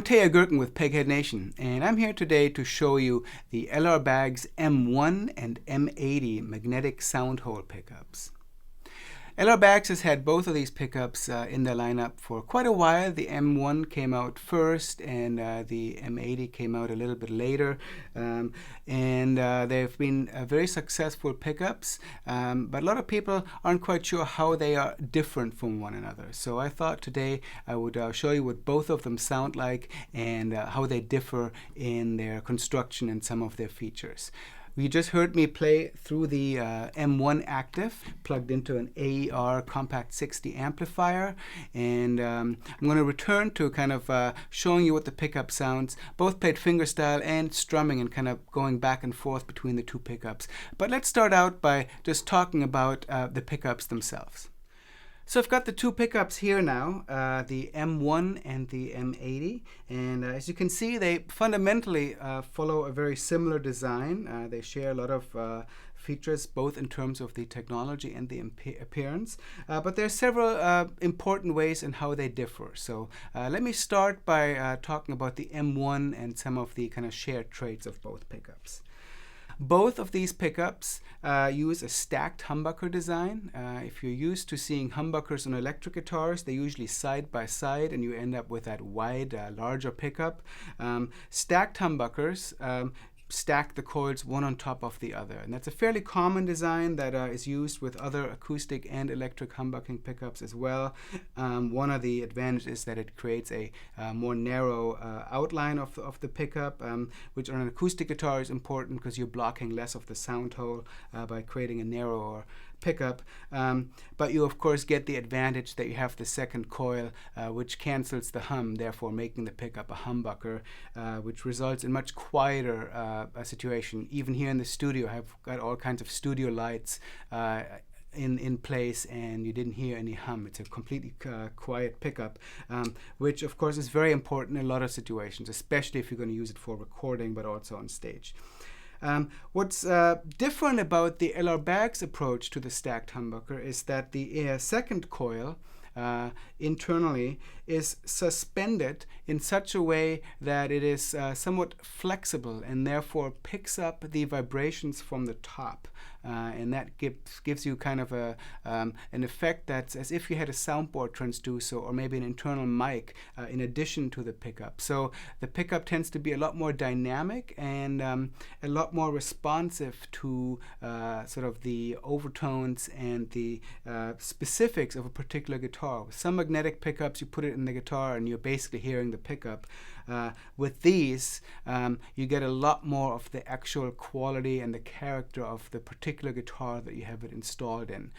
I'm Teja Gerken with Peghead Nation, and I'm here today to show you the LR Baggs M1 and M80 magnetic soundhole pickups. LR Baggs has had both of these pickups in their lineup for quite a while. The M1 came out first, and the M80 came out a little bit later. They've been very successful pickups, but a lot of people aren't quite sure how they are different from one another. So I thought today I would show you what both of them sound like and how they differ in their construction and some of their features. You just heard me play through the M1 Active, plugged into an AER Compact 60 amplifier, and I'm going to return to kind of showing you what the pickup sounds, both played fingerstyle and strumming and kind of going back and forth between the two pickups. But let's start out by just talking about the pickups themselves. So I've got the two pickups here now, the M1 and the M80, and as you can see, they fundamentally follow a very similar design. They share a lot of features, both in terms of the technology and the appearance, but there are several important ways in how they differ. So let me start by talking about the M1 and some of the kind of shared traits of both pickups. Both of these pickups use a stacked humbucker design. If you're used to seeing humbuckers on electric guitars, they're usually side by side and you end up with that wide, larger pickup. Stacked humbuckers stack the coils one on top of the other, and that's a fairly common design that is used with other acoustic and electric humbucking pickups as well. One of the advantages is that it creates a more narrow outline of the pickup, which on an acoustic guitar is important because you're blocking less of the sound hole by creating a narrower pickup, but you of course get the advantage that you have the second coil which cancels the hum, therefore making the pickup a humbucker, which results in much quieter a situation. Even here in the studio, I've got all kinds of studio lights in place, and you didn't hear any hum. It's a completely quiet pickup, which of course is very important in a lot of situations, especially if you're going to use it for recording but also on stage. What's different about the LR Baggs approach to the stacked humbucker is that the second coil internally is suspended in such a way that it is somewhat flexible and therefore picks up the vibrations from the top, and that gives you kind of an effect that's as if you had a soundboard transducer or maybe an internal mic in addition to the pickup. So the pickup tends to be a lot more dynamic and a lot more responsive to sort of the overtones and the specifics of a particular guitar. With some magnetic pickups, you put it in the guitar and you're basically hearing the pickup. With these, you get a lot more of the actual quality and the character of the particular guitar that you have it installed in.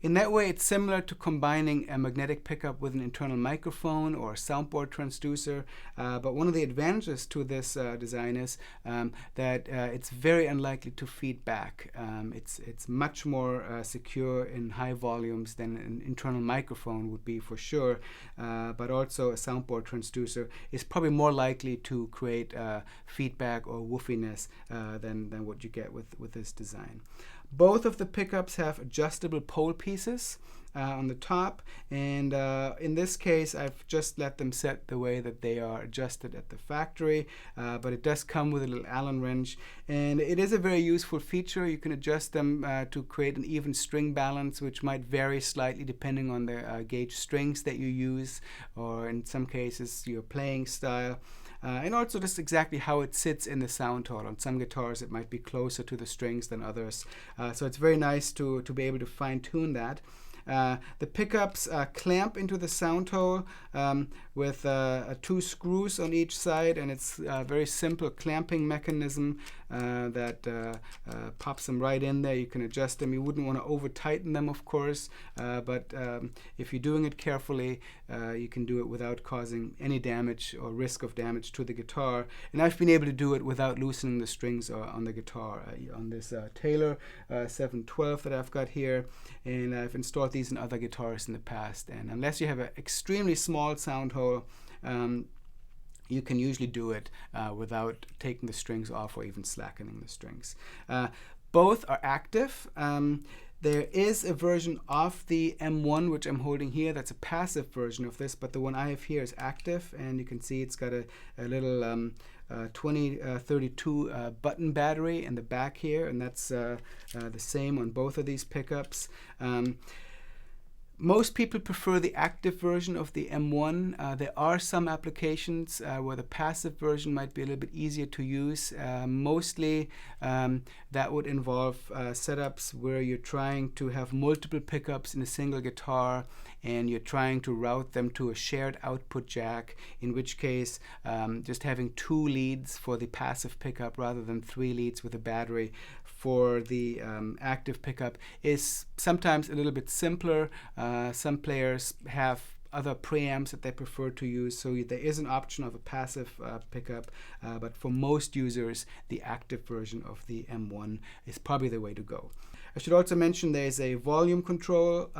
In that way, it's similar to combining a magnetic pickup with an internal microphone or a soundboard transducer, but one of the advantages to this design is that it's very unlikely to feed back. It's much more secure in high volumes than an internal microphone would be for sure, but also a soundboard transducer is probably more likely to create feedback or woofiness than what you get with this design. Both of the pickups have adjustable pole pieces on the top, and in this case I've just let them set the way that they are adjusted at the factory, but it does come with a little Allen wrench, and it is a very useful feature. You can adjust them to create an even string balance, which might vary slightly depending on the gauge strings that you use, or in some cases your playing style. And also just exactly how it sits in the sound hole. On some guitars it might be closer to the strings than others. So it's very nice to be able to fine-tune that. The pickups clamp into the sound hole with two screws on each side, and it's a very simple clamping mechanism that pops them right in there. You can adjust them. You wouldn't want to over tighten them, of course, but if you're doing it carefully, you can do it without causing any damage or risk of damage to the guitar. And I've been able to do it without loosening the strings on the guitar on this Taylor 712 that I've got here, and I've installed these in other guitars in the past. And unless you have an extremely small sound hole, you can usually do it without taking the strings off or even slackening the strings. Both are active. There is a version of the M1 which I'm holding here that's a passive version of this, but the one I have here is active, and you can see it's got a little 2032 button battery in the back here, and that's the same on both of these pickups. Most people prefer the active version of the M1. There are some applications where the passive version might be a little bit easier to use. Mostly that would involve setups where you're trying to have multiple pickups in a single guitar, and you're trying to route them to a shared output jack, in which case just having 2 leads for the passive pickup rather than 3 leads with a battery for the active pickup is sometimes a little bit simpler. Some players have other preamps that they prefer to use, so there is an option of a passive pickup, but for most users the active version of the M1 is probably the way to go. I should also mention there's a volume control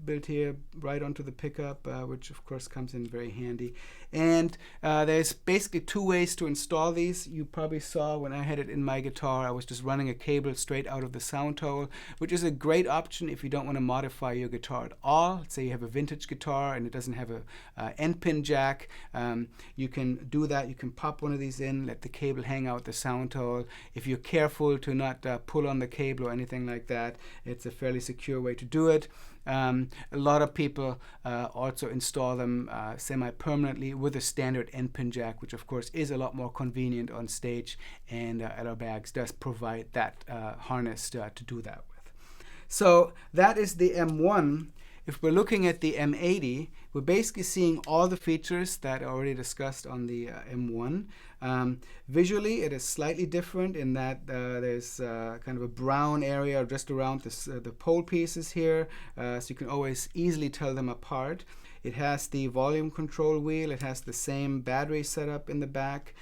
built here right onto the pickup, which of course comes in very handy. And there's basically 2 ways to install these. You probably saw when I had it in my guitar, I was just running a cable straight out of the soundhole, which is a great option if you don't want to modify your guitar at all. Let's say you have a vintage guitar and it doesn't have a end pin jack. You can do that. You can pop one of these in, let the cable hang out the soundhole. If you're careful to not pull on the cable or anything like that, it's a fairly secure way to do it. A lot of people also install them semi-permanently with a standard end pin jack, which of course is a lot more convenient on stage, and Bags does provide that harness to do that with. So that is the M1. If we're looking at the M80, we're basically seeing all the features that are already discussed on the M1. Visually, it is slightly different in that there's kind of a brown area just around the pole pieces here, so you can always easily tell them apart. It has the volume control wheel. It has the same battery setup in the back.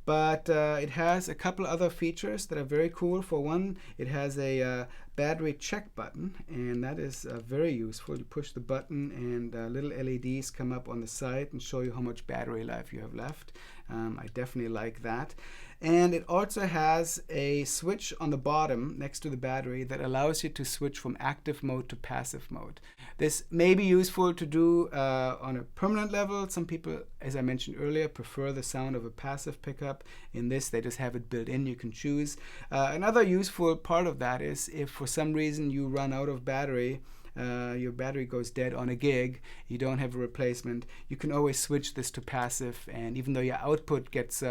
But it has a couple other features that are very cool. For one, it has a battery check button, and that is very useful. You push the button and little LEDs come up on the side and show you how much battery life you have left. I definitely like that. And it also has a switch on the bottom next to the battery that allows you to switch from active mode to passive mode. This may be useful to do on a permanent level. Some people, as I mentioned earlier, prefer the sound of a passive pickup. In this, they just have it built in. You can choose. Another useful part of that is if for some reason you run out of battery, your battery goes dead on a gig, you don't have a replacement, you can always switch this to passive, and even though your output gets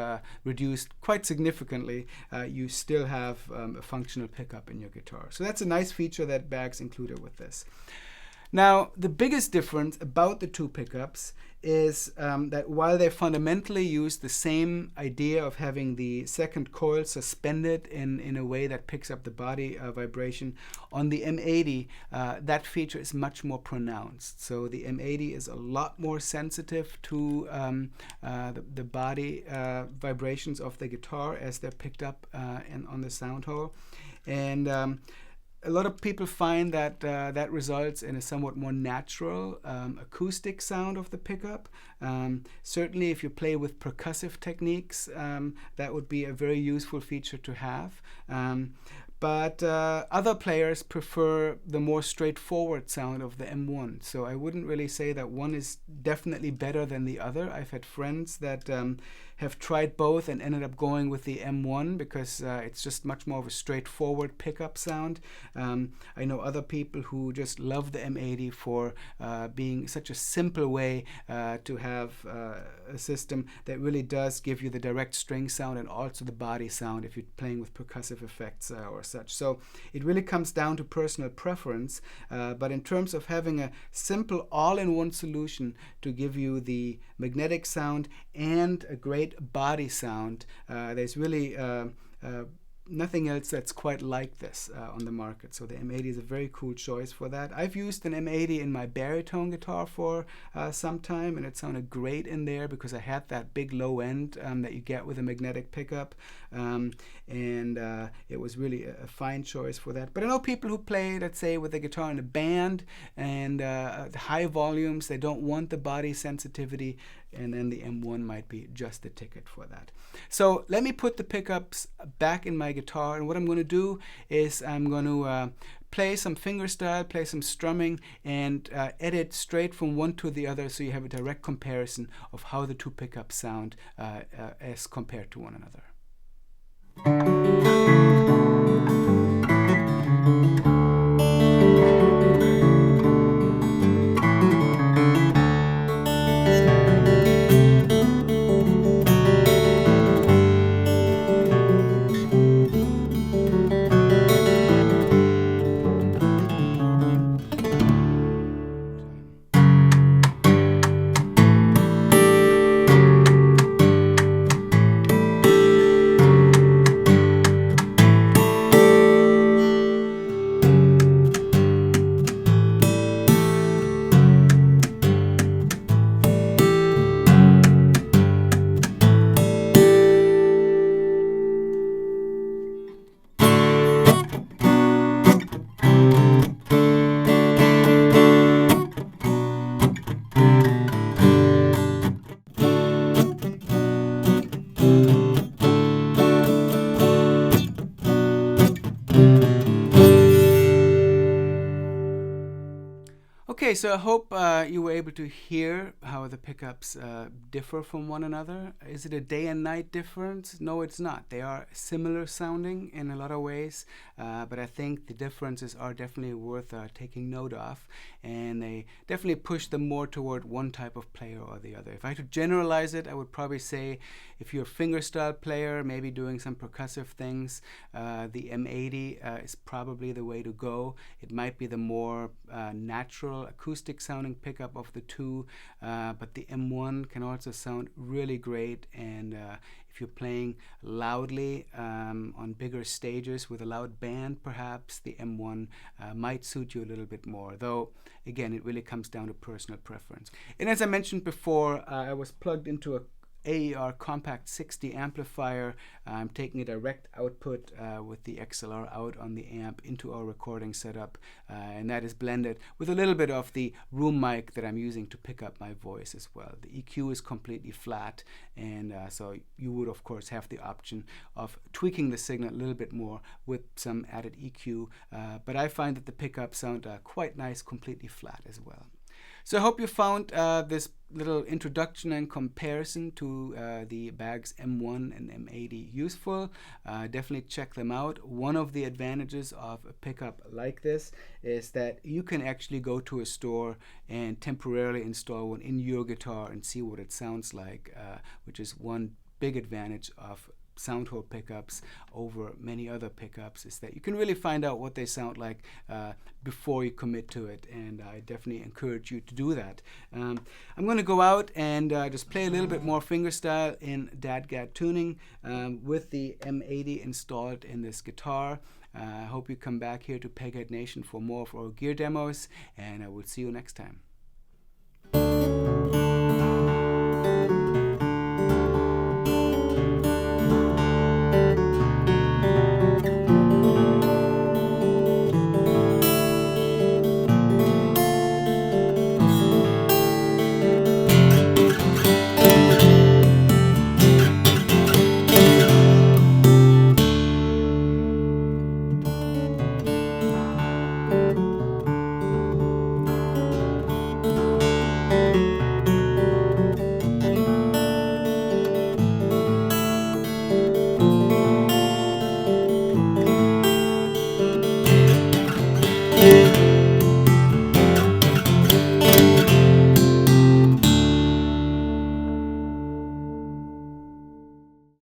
reduced quite significantly, you still have a functional pickup in your guitar. So that's a nice feature that Bags included with this. Now, the biggest difference about the 2 pickups is that while they fundamentally use the same idea of having the second coil suspended in a way that picks up the body vibration, on the M80 that feature is much more pronounced. So the M80 is a lot more sensitive to the body vibrations of the guitar as they're picked up on the soundhole. And a lot of people find that that results in a somewhat more natural acoustic sound of the pickup. Certainly if you play with percussive techniques, that would be a very useful feature to have. But other players prefer the more straightforward sound of the M1. So I wouldn't really say that one is definitely better than the other. I've had friends that have tried both and ended up going with the M1 because it's just much more of a straightforward pickup sound. I know other people who just love the M80 for being such a simple way to have a system that really does give you the direct string sound and also the body sound if you're playing with percussive effects or such. So it really comes down to personal preference, but in terms of having a simple all-in-one solution to give you the magnetic sound and a great body sound, there's really nothing else that's quite like this on the market. So the M80 is a very cool choice for that. I've used an M80 in my baritone guitar for some time, and it sounded great in there because I had that big low end that you get with a magnetic pickup, and it was really a fine choice for that. But I know people who play, let's say, with a guitar in a band and high volumes, they don't want the body sensitivity, and then the M1 might be just the ticket for that. So let me put the pickups back in my guitar, and what I'm going to do is I'm going to play some fingerstyle, play some strumming, and edit straight from one to the other so you have a direct comparison of how the two pickups sound as compared to one another. Okay, so I hope you were able to hear how the pickups differ from one another. Is it a day and night difference? No, it's not. They are similar sounding in a lot of ways, but I think the differences are definitely worth taking note of, and they definitely push them more toward one type of player or the other. If I had to generalize it, I would probably say if you're a fingerstyle player, maybe doing some percussive things, the M80 is probably the way to go. It might be the more natural acoustic sounding pickup of the two, but the M1 can also sound really great, and if you're playing loudly on bigger stages with a loud band, perhaps the M1 might suit you a little bit more, though again it really comes down to personal preference. And as I mentioned before, I was plugged into a AER Compact 60 amplifier. I'm taking a direct output with the XLR out on the amp into our recording setup, and that is blended with a little bit of the room mic that I'm using to pick up my voice as well. The EQ is completely flat, and so you would of course have the option of tweaking the signal a little bit more with some added EQ, but I find that the pickups sound quite nice completely flat as well. So I hope you found this little introduction and comparison to the Baggs M1 and M80 useful. Definitely check them out. One of the advantages of a pickup like this is that you can actually go to a store and temporarily install one in your guitar and see what it sounds like, which is one big advantage of soundhole pickups over many other pickups, is that you can really find out what they sound like before you commit to it, and I definitely encourage you to do that. I'm going to go out and just play a little bit more fingerstyle in Dadgad Tuning with the M80 installed in this guitar. I hope you come back here to Peghead Nation for more of our gear demos, and I will see you next time.